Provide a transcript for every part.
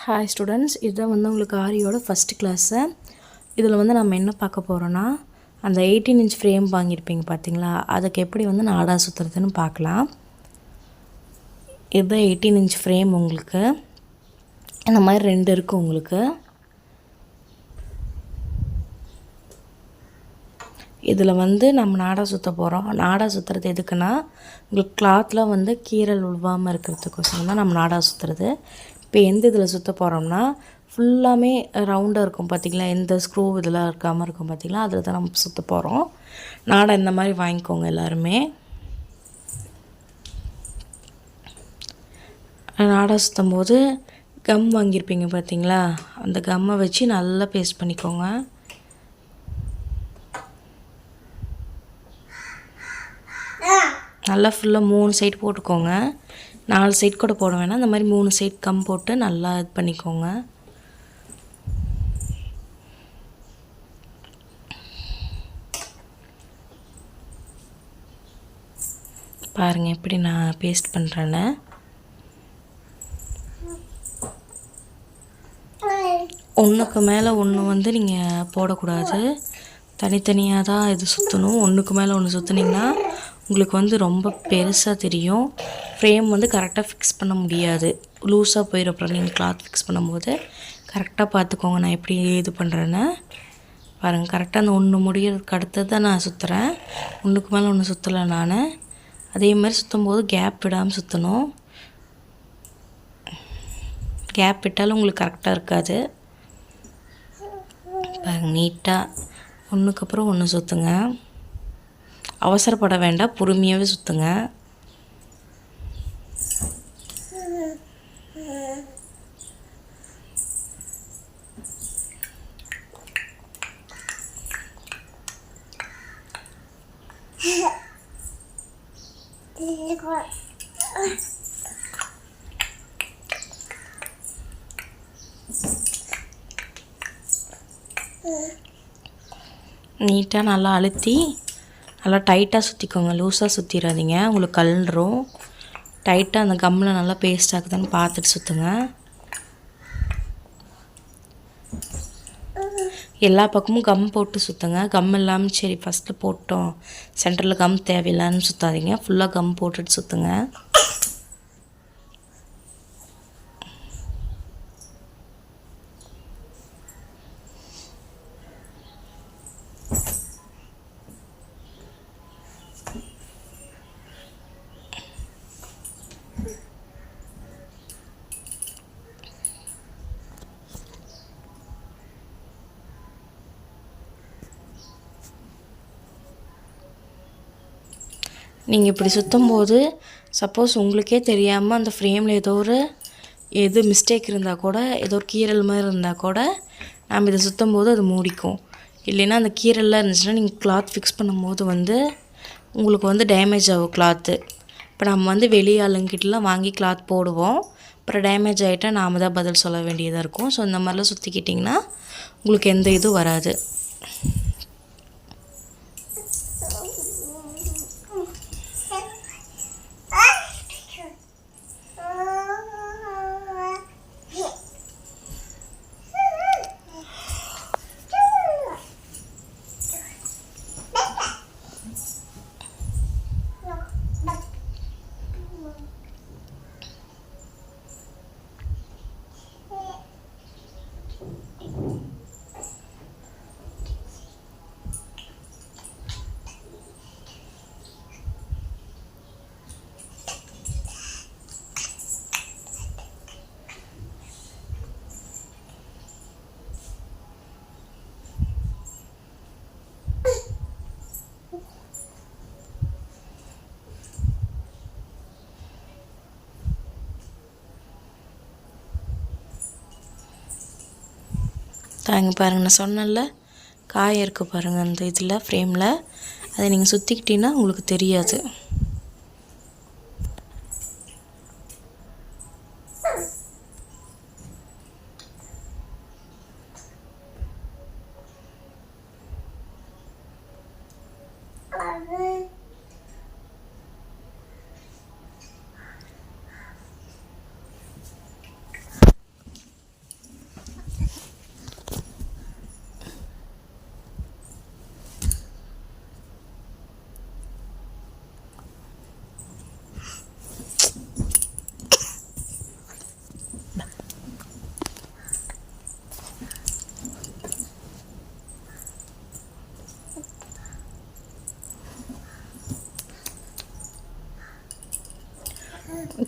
Hi students, இதுதான் வந்து உங்களுக்கு ஆரியோட ஃபஸ்ட் கிளாஸு. இதில் வந்து நம்ம என்ன பார்க்க போகிறோன்னா, அந்த 18 இன்ச் ஃப்ரேம் வாங்கியிருப்பீங்க பார்த்தீங்களா, அதுக்கு எப்படி வந்து நாடா சுற்றுறதுன்னு பார்க்கலாம். இதுதான் 18 இன்ச் ஃப்ரேம். உங்களுக்கு இந்த மாதிரி 2 இருக்குது. உங்களுக்கு இதில் வந்து நம்ம நாடா சுற்ற போகிறோம். நாடா சுற்றுறது எதுக்குன்னா, உங்களுக்கு கிளாத்தில் வந்து கீறல் உழுவாமல் இருக்கிறதுக்கோசரம் தான் நம்ம நாடா சுற்றுறது. இப்போ எந்த இதில் சுற்ற போகிறோம்னா, ஃபுல்லாமே ரவுண்டாக இருக்கும் பார்த்திங்களா, எந்த ஸ்க்ரூ இதெல்லாம் இருக்காமல் இருக்கும் பார்த்திங்களா, அதில் தான் நம்ம சுற்ற போகிறோம். நாடா இந்த மாதிரி வாங்கிக்கோங்க எல்லாருமே. நாடா சுற்றும் போது கம் வாங்கியிருப்பீங்க பார்த்திங்களா, அந்த கம்மை வச்சு நல்லா பேஸ்ட் பண்ணிக்கோங்க. நல்லா ஃபுல்லாக 3 சைடு போட்டுக்கோங்க. 4 சைடு கூட போட வேணாம், இந்த மாதிரி 3 சைடு கம் போட்டு நல்லா இது பண்ணிக்கோங்க. பாருங்கள் எப்படி நான் பேஸ்ட் பண்ணுறேன்னு. ஒன்றுக்கு மேலே ஒன்று வந்து நீங்கள் போடக்கூடாது, தனித்தனியாக தான் இது சுற்றணும். ஒன்றுக்கு மேலே ஒன்று சுற்றுனீங்கன்னா உங்களுக்கு வந்து ரொம்ப பெருசாக தெரியும். ஃப்ரேம் வந்து கரெக்டாக ஃபிக்ஸ் பண்ண முடியாது, லூஸாக போயிடும். அப்புறம் நீங்கள் கிளாத் ஃபிக்ஸ் பண்ணும்போது கரெக்டாக பார்த்துக்கோங்க. நான் எப்படி இது பண்ணுறேன்னு பாருங்கள். கரெக்டாக அந்த ஒன்று முடிகிறதுக்கு அடுத்தது தான் நான் சுற்றுறேன். ஒன்றுக்கு மேலே ஒன்று சுற்றலை நான். அதே மாதிரி சுற்றும் போது கேப் விடாமல் சுற்றணும். கேப் விட்டாலும் உங்களுக்கு கரெக்டாக இருக்காது. பாருங்கள், நீட்டாக ஒன்றுக்கு அப்புறம் ஒன்று சுற்றுங்க. அவசரப்பட வேண்டாம், பொறுமையாகவே சுற்றுங்க. நீட்டாக நல்லா அழுத்தி நல்லா டைட்டாக சுற்றிக்கோங்க, லூஸாக சுற்றிடாதீங்க, உங்களுக்கு கலண்டுரும். டைட்டாக அந்த கம்மில் நல்லா பேஸ்ட் ஆகுதுன்னு பார்த்துட்டு சுற்றுங்க. எல்லா பக்கமும் கம் போட்டு சுற்றுங்க. கம் இல்லாமல் சரி ஃபஸ்ட்டில் போட்டோம், சென்டரில் கம் தேவையில்லான்னு சுற்றாதீங்க, ஃபுல்லாக கம் போட்டுட்டு சுற்றுங்க. நீங்கள் இப்படி சுற்றும் போது சப்போஸ் உங்களுக்கே தெரியாமல் அந்த ஃப்ரேமில் எது மிஸ்டேக் இருந்தால் கூட, ஏதோ ஒரு கீறல் மாதிரி இருந்தால் கூட நம்ம இதை சுற்றும் போது அது மூடிக்கும். இல்லைன்னா அந்த கீறல்லாம் இருந்துச்சுன்னா நீங்கள் கிளாத் ஃபிக்ஸ் பண்ணும்போது வந்து உங்களுக்கு வந்து டேமேஜ் ஆகும் கிளாத்து. இப்போ நம்ம வந்து வெளி ஆளுங்கிட்டலாம் வாங்கி கிளாத் போடுவோம், அப்புறம் டேமேஜ் ஆகிட்டால் நாம் தான் பதில் சொல்ல வேண்டியதாக இருக்கும். ஸோ இந்த மாதிரிலாம் சுற்றிக்கிட்டிங்கன்னா உங்களுக்கு எந்த இதுவும் வராது. தாங்க பாருங்கள், நான் சொன்னேன்ல காய இருக்குது பாருங்கள் அந்த இதில் ஃப்ரேமில், அதை நீங்கள் சுற்றிக்கிட்டீங்கன்னா உங்களுக்கு தெரியாது.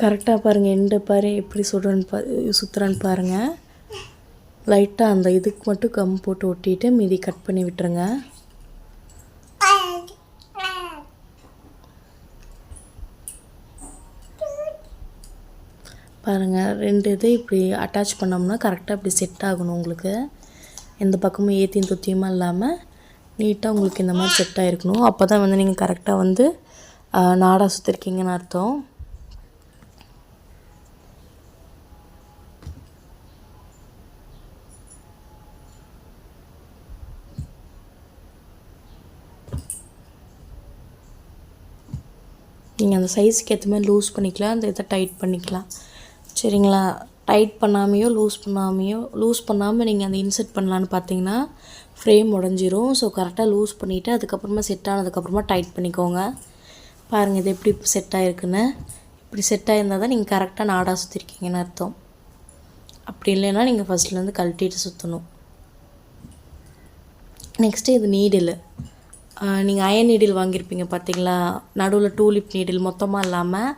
கரெக்டாக பாருங்கள், எண்டை பாரு எப்படி சுற்றுறான்னு பாருங்கள். லைட்டாக அந்த இதுக்கு மட்டும் கம் போட்டு ஒட்டிட்டு மீதி கட் பண்ணி விட்டுருங்க. பாருங்கள், 2 இது இப்படி அட்டாச் பண்ணோம்னா கரெக்டாக இப்படி செட் ஆகணும். உங்களுக்கு எந்த பக்கமும் ஏற்றியும் துத்தியுமா இல்லாமல் நீட்டாக உங்களுக்கு இந்த மாதிரி செட் ஆகிருக்கணும். அப்போ தான் வந்து நீங்கள் கரெக்டாக வந்து நாடா சுற்றிருக்கீங்கன்னு அர்த்தம். நீங்கள் அந்த சைஸுக்கு ஏற்ற மாதிரி லூஸ் பண்ணிக்கலாம், அந்த இதை டைட் பண்ணிக்கலாம். சரிங்களா? டைட் பண்ணாமையோ லூஸ் பண்ணாமல் நீங்கள் அந்த இன்செர்ட் பண்ணலான்னு பார்த்தீங்கன்னா ஃப்ரேம் உடஞ்சிரும். ஸோ கரெக்டாக லூஸ் பண்ணிவிட்டு அதுக்கப்புறமா செட் ஆனதுக்கப்புறமா டைட் பண்ணிக்கோங்க. பாருங்கள், இது எப்படி செட் ஆகிருக்குன்னு. இப்படி செட் ஆகிருந்தால் தான் நீங்கள் கரெக்டாக நாடா சுற்றிருக்கீங்கன்னு அர்த்தம். அப்படி இல்லைன்னா நீங்கள் ஃபஸ்ட்லேருந்து கழட்டிட்டு சுற்றணும். நெக்ஸ்ட்டு இது நீடில். நீங்கள் அயன் நீடில் வாங்கியிருப்பீங்க பார்த்தீங்களா? நடுவில் டூலிப் நீடில் மொத்தமாக இல்லாமல்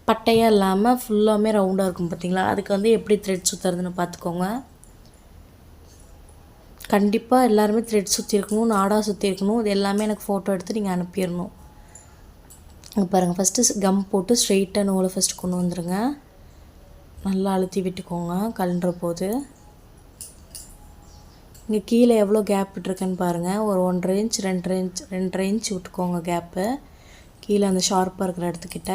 பட்டையாக இல்லாமல் ஃபுல்லாமே ரவுண்டாக இருக்கும் பார்த்தீங்களா? அதுக்கு வந்து எப்படி த்ரெட் சுற்றுறதுன்னு பார்த்துக்கோங்க. கண்டிப்பாக எல்லாருமே த்ரெட் சுற்றிருக்கணும், நாடா சுற்றிருக்கணும். இது எல்லாமே எனக்கு ஃபோட்டோ எடுத்து நீங்கள் அனுப்பிடணும். இங்கே பாருங்கள், ஃபஸ்ட்டு கம் போட்டு ஸ்ட்ரெயிட்டாக நூலை ஃபஸ்ட்டு கொண்டு வந்துடுங்க. நல்லா அழுத்தி விட்டுக்கோங்க கலண்டுற போது. இங்கே கீழே எவ்வளோ கேப் விட்டுருக்குன்னு பாருங்கள். ஒரு 1.5 இன்ச் 2.5 இன்ச் விட்டுக்கோங்க கேப்பு. கீழே அந்த ஷார்ப்பாக இருக்கிற இடத்துக்கிட்ட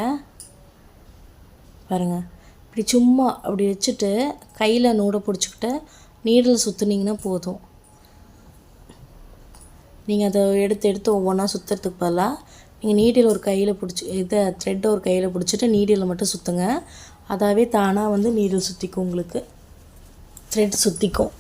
பாருங்கள். இப்படி சும்மா அப்படி வச்சுட்டு கையில் நூடை பிடிச்சிக்கிட்டு நீடில் சுற்றுனீங்கன்னா போதும். நீங்கள் அதை எடுத்து ஒவ்வொன்றா சுற்றுறதுக்கு பதிலாக நீங்கள் நீடில் ஒரு கையில் பிடிச்சி த்ரெட்டை ஒரு கையில் பிடிச்சிட்டு நீடில் மட்டும் சுற்றுங்க. அதாவே தானாக வந்து நீடில் சுற்றிக்கும், உங்களுக்கு த்ரெட் சுற்றிக்கும்.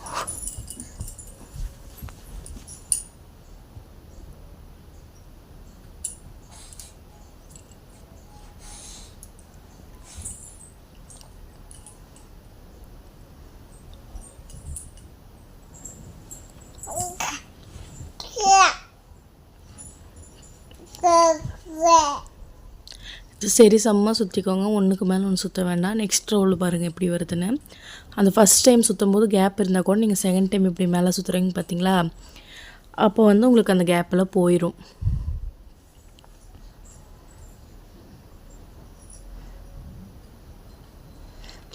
இது சரி சமமாக சுற்றிக்கோங்க, ஒன்றுக்கு மேலே ஒன்று சுற்ற வேண்டாம். நெக்ஸ்ட் ரோல் பாருங்கள் எப்படி வருதுன்னு. அந்த ஃபஸ்ட் டைம் சுற்றும் போது கேப் இருந்தால் கூட நீங்கள் செகண்ட் டைம் இப்படி மேலே சுற்றுறீங்க பார்த்தீங்களா? அப்போ வந்து உங்களுக்கு அந்த கேப்பெல்லாம் போயிடும்.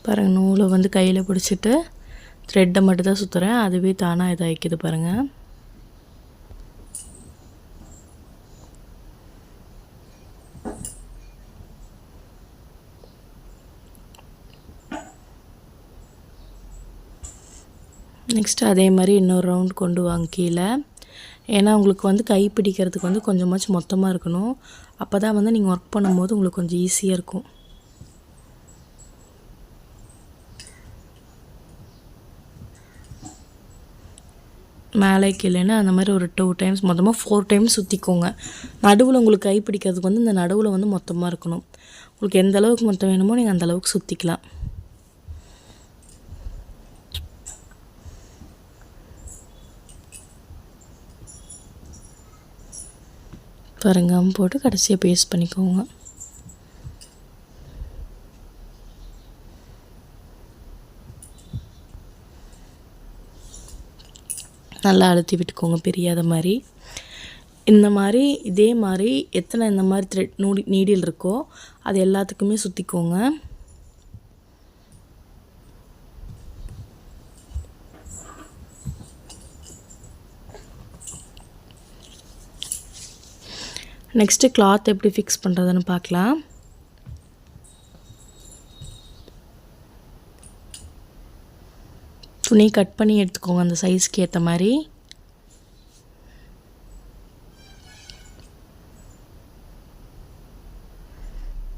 பாருங்கள், நூலை வந்து கையில் பிடிச்சிட்டு த்ரெட்டை மட்டும் தான் சுற்றுறேன், அதுவே தானாக இதாகிக்குது பாருங்கள். நெக்ஸ்ட்டு அதே மாதிரி இன்னொரு ரவுண்ட் கொண்டு வாங்க கீழே. ஏன்னா உங்களுக்கு வந்து கை பிடிக்கிறதுக்கு வந்து கொஞ்சமாச்சும் மொத்தமாக இருக்கணும். அப்போ தான் வந்து நீங்கள் ஒர்க் பண்ணும்போது உங்களுக்கு கொஞ்சம் ஈஸியாக இருக்கும். மேலே கீழேன்னு அந்த மாதிரி ஒரு 2 டைம்ஸ் மொத்தமாக 4 டைம்ஸ் சுற்றிக்கோங்க. நடுவில் உங்களுக்கு கை பிடிக்கிறதுக்கு வந்து இந்த நடுவில் வந்து மொத்தமாக இருக்கணும். உங்களுக்கு எந்த அளவுக்கு மொத்தம் வேணுமோ நீங்கள் அந்த அளவுக்கு சுற்றிக்கலாம். பாருங்க, போட்டு கடைசியாக பேஸ்ட் பண்ணிக்கோங்க. நல்லா அழுத்தி விட்டுக்கோங்க பிரியாத மாதிரி. இந்த மாதிரி இதே மாதிரி எத்தனை இந்த மாதிரி த்ரெட் நீடில் இருக்கோ அது எல்லாத்துக்குமே சுற்றிக்கோங்க. நெக்ஸ்ட்டு கிளாத் எப்படி ஃபிக்ஸ் பண்ணுறதுன்னு பார்க்கலாம். துணி கட் பண்ணி எடுத்துக்கோங்க அந்த சைஸ்க்கு ஏற்ற மாதிரி.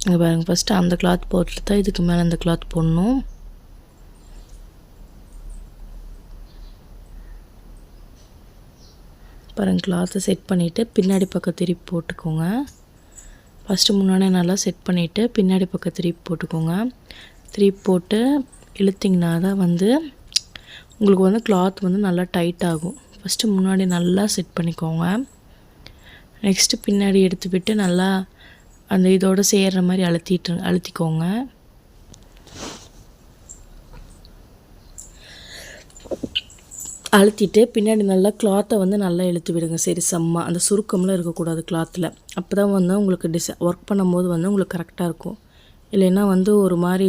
இங்கே பாருங்கள், ஃபஸ்ட்டு அந்த கிளாத் போட்டுட்டு தான் இதுக்கு மேலே அந்த கிளாத் போடணும். பாருங்கள், கிளாத்தை செட் பண்ணிவிட்டு பின்னாடி பக்கம் திருப்பி போட்டுக்கோங்க. ஃபஸ்ட்டு முன்னாடி நல்லா செட் பண்ணிவிட்டு பின்னாடி பக்கம் திருப்பி போட்டுக்கோங்க. திருப்பி போட்டு இழுத்திங்கன்னா தான் வந்து உங்களுக்கு வந்து கிளாத் வந்து நல்லா டைட் ஆகும். ஃபஸ்ட்டு முன்னாடி நல்லா செட் பண்ணிக்கோங்க. நெக்ஸ்ட்டு பின்னாடி எடுத்து விட்டு நல்லா அந்த இதோடு சேர்கிற மாதிரி அழுத்திக்கோங்க. அழுத்திட்டு பின்னாடி நல்லா கிளாத்தை வந்து நல்லா இழுத்து விடுங்க. சரி செம்ம அந்த சுருக்கம்லாம் இருக்கக்கூடாது கிளாத்தில். அப்போ தான் வந்து உங்களுக்கு ஒர்க் பண்ணும்போது வந்து உங்களுக்கு கரெக்டாக இருக்கும். இல்லைன்னா வந்து ஒரு மாதிரி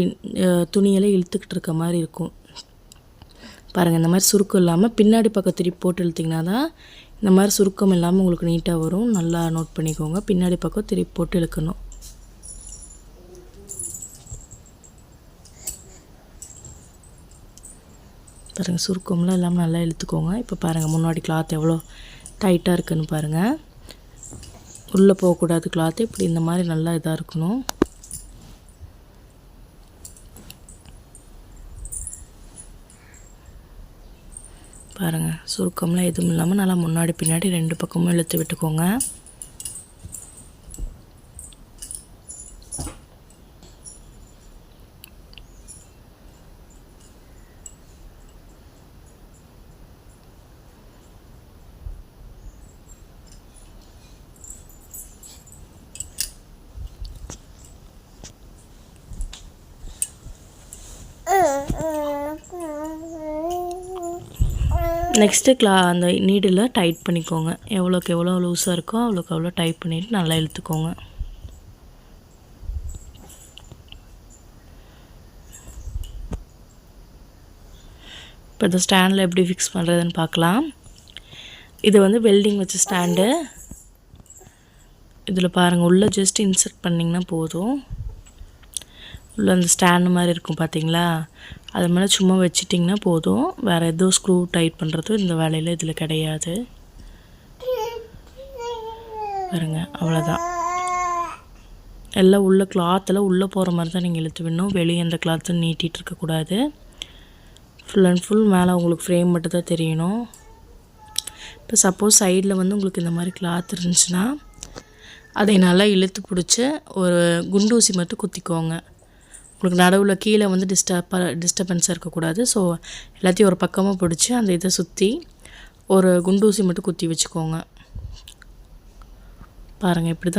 துணியெல்லாம் இழுத்துக்கிட்டு இருக்க மாதிரி இருக்கும். பாருங்கள், இந்த மாதிரி சுருக்கம் இல்லாமல் பின்னாடி பக்கம் திருப்பி போட்டு இழுத்திங்கன்னா தான் இந்த மாதிரி சுருக்கம் இல்லாமல் உங்களுக்கு நீட்டாக வரும். நல்லா நோட் பண்ணிக்கோங்க. பின்னாடி பக்கம் திருப்பி போட்டு இழுக்கணும். பாருங்கள், சுருக்கம்லாம் இல்லாமல் நல்லா இழுத்துக்கோங்க. இப்போ பாருங்கள், முன்னாடி கிளாத் எவ்வளோ டைட்டாக இருக்குதுன்னு பாருங்கள். உள்ளே போகக்கூடாது கிளாத்து. இப்படி இந்த மாதிரி நல்லா இதாக இருக்கணும். பாருங்கள், சுருக்கம்லாம் எதுவும் இல்லாமல் நல்லா முன்னாடி பின்னாடி 2 பக்கமும் இழுத்து விட்டுக்கோங்க. நெக்ஸ்ட்டு அந்த நீடில் டைட் பண்ணிக்கோங்க. எவ்வளோக்கு எவ்வளோ லூஸாக இருக்கோ அவ்வளோக்கு அவ்வளோ டைட் பண்ணிவிட்டு நல்லா இழுத்துக்கோங்க. இப்போ இந்த ஸ்டாண்டில் எப்படி ஃபிக்ஸ் பண்ணுறதுன்னு பார்க்கலாம். இது வந்து வெல்டிங் வச்ச ஸ்டாண்டு. இதில் பாருங்கள், உள்ளே ஜஸ்ட் இன்சர்ட் பண்ணிங்கன்னா போதும். உள்ளே அந்த ஸ்டாண்டு மாதிரி இருக்கும் பார்த்தீங்களா, அது மேலே சும்மா வச்சிட்டிங்கன்னா போதும். வேறு எதுவும் ஸ்க்ரூ டைட் பண்ணுறதும் இந்த வேலையில் இதில் கிடையாது. பாருங்க, அவ்வளோதான். எல்லாம் உள்ள கிளாத்தில் உள்ளே போகிற மாதிரி தான் நீங்கள் இழுத்து விடணும். வெளியே அந்த கிளாத்து நீட்டிகிட்டு இருக்கக்கூடாது. ஃபுல் அண்ட் ஃபுல் மேலே உங்களுக்கு ஃப்ரேம் மட்டும் தான் தெரியணும். இப்போ சப்போஸ் சைடில் வந்து உங்களுக்கு இந்த மாதிரி கிளாத் இருந்துச்சுன்னா அதை நல்லா இழுத்து பிடிச்சி ஒரு குண்டூசி மட்டும் குத்திக்கோங்க. உங்களுக்கு நடுவில் கீழே வந்து டிஸ்டர்பன்ஸாக இருக்கக்கூடாது. ஸோ எல்லாத்தையும் ஒரு பக்கமாக பிடிச்சி அந்த இதை சுற்றி ஒரு குண்டூசி மட்டும் குத்தி வச்சுக்கோங்க. பாருங்கள், இப்படி தான்